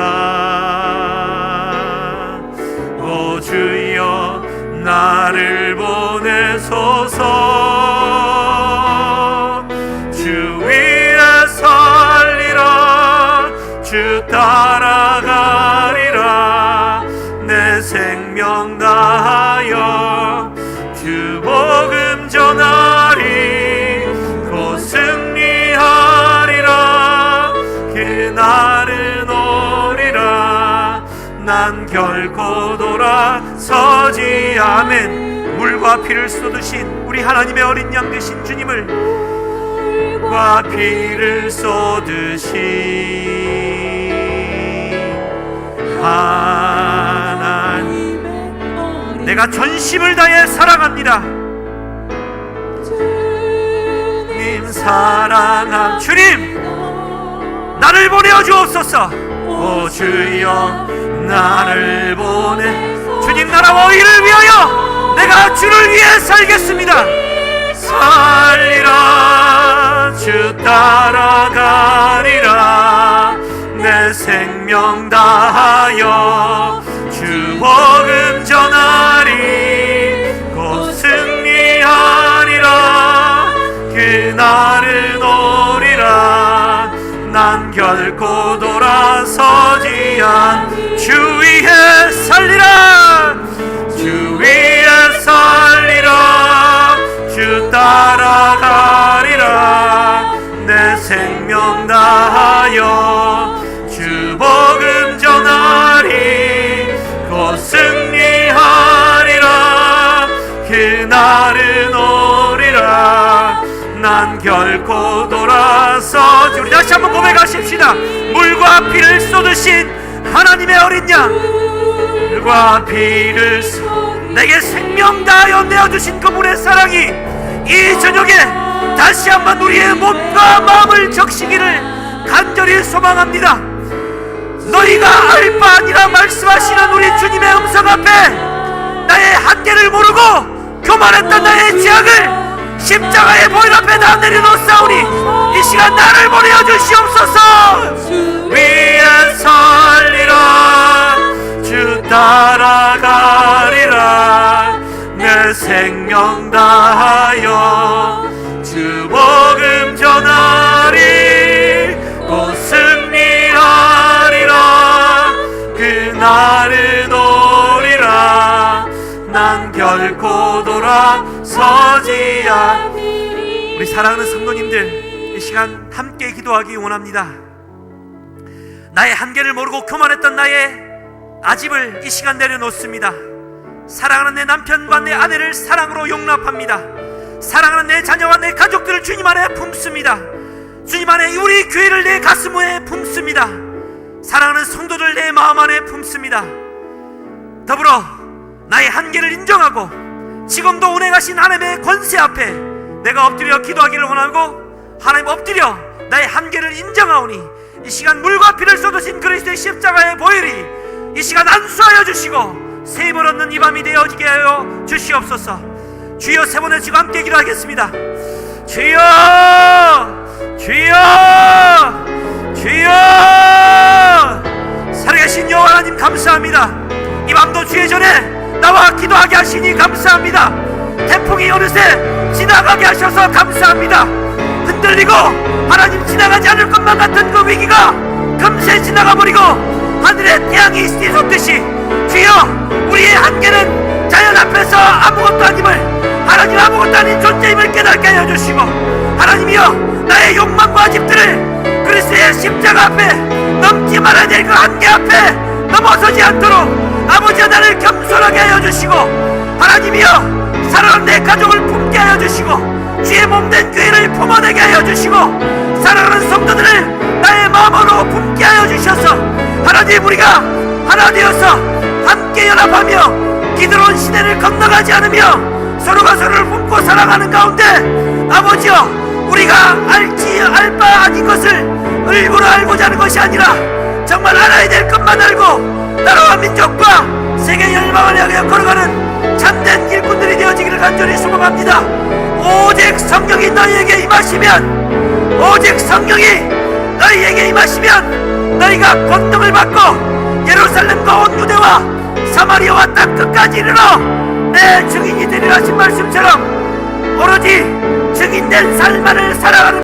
오 주여 나를 보내소서. 주 위에 살리라. 주 따라가리라. 내 생명 다하여 주 복음 전하리. 곧 승리하리라. 그날은 오리라. 난 결코 돌아서지. 아멘. 물과 피를 쏟으신 우리 하나님의 어린 양 되신 주님을, 물과 피를 쏟으신 하나님, 내가 전심을 다해 사랑합니다. 주님 사랑함. 주님 나를 보내어 주옵소서. 오 주여 나를 보내. 주님 나라와 의를 위하여 내가 주를 위해 살겠습니다. 살리라. 주 따라가리라. 내 생명 다하여 주 복음 전하리. 곧 승리하리라. 그날은 오리라. 난 결코 돌아서지 않. 주 위에 살리라. 주 위에 살리라. 주 따라가리라. 내 생명 다하여 주 복음 전하리. 곧 승리하리라. 그날은 오리라. 난 결코 돌아서지. 우리 다시 한번 고백하십시다. 물과 피를 쏟으신 하나님의 어린 양, 물과 피를 내게 생명 다하여 내어주신 그분의 사랑이 이 저녁에 다시 한번 우리의 몸과 마음을 적시기를 간절히 소망합니다. 너희가 알 바 아니라 말씀하시는 우리 주님의 음성 앞에 나의 한계를 모르고 교만했던 나의 죄악을 십자가의 보혈 앞에 다 내려놓사오니 이 시간 나를 보내어 주시옵소서. 위에 살리라 주 따라가리라 내 생명 다하여 주 복음 전하리 곧 승리하리라 그날은 오리라 난 결코 돌아서지 않. 우리 사랑하는 성도님들, 이 시간 함께 기도하기 원합니다. 나의 한계를 모르고 교만했던 나의 아집을 이 시간 내려놓습니다. 사랑하는 내 남편과 내 아내를 사랑으로 용납합니다. 사랑하는 내 자녀와 내 가족들을 주님 안에 품습니다. 주님 안에 우리 교회를 내 가슴 위에 품습니다. 사랑하는 성도들 내 마음 안에 품습니다. 더불어 나의 한계를 인정하고 지금도 운행하신 하나님의 권세 앞에 내가 엎드려 기도하기를 원하고 하나님 엎드려 나의 한계를 인정하오니 이 시간 물과 피를 쏟으신 그리스도의 십자가의 보혈이 이 시간 안수하여 주시고 세입을 얻는 이 밤이 되어지게 하여 주시옵소서. 주여 세 번 외치고 함께 기도하겠습니다. 주여 주여 주여. 살아계신 여호와 하나님 감사합니다. 이 밤도 주의 전에 나와 기도하게 하시니 감사합니다. 태풍이 어느새 지나가게 하셔서 감사합니다. 흔들리고 하나님 지나가지 않을 것만 같은 그 위기가 금세 지나가 버리고 하늘에 태양이 솟듯이 주여 우리의 한계는 자연 앞에서 아무것도 아님을 하나님 아무것도 아닌 존재임을 깨닫게 하여 주시고 하나님이여 나의 욕망과 집들을 그리스도의 십자가 앞에 넘지 말아야 될 그 한계 앞에 넘어서지 않도록 아버지여 나를 겸손하게 하여 주시고 하나님이여 사랑하는 내 가족을 품게 하여 주시고 주의 몸된 교회를 품어내게 하여 주시고 사랑하는 성도들을 나의 마음으로 품게 하여 주셔서 하나님 우리가 하나 되어서 함께 연합하며 기드론 시대를 건너가지 않으며 서로가 서로를 품고 사랑하는 가운데 아버지여 우리가 알 바 아닌 것을 일부러 알고자 하는 것이 아니라 정말 알아야 될 것만 알고 나라와 민족과 세계 열망을 향해 걸어가는 참된 일꾼들이 되어지기를 간절히 소망합니다. 오직 성령이 너희에게 임하시면 오직 성령이 너희에게 임하시면 너희가 권능을 받고 예루살렘과 온 유대와 사마리아와 땅 끝까지 이르러 내 증인이 되리라 하신 말씀처럼 오로지 증인된 삶만을 살아가는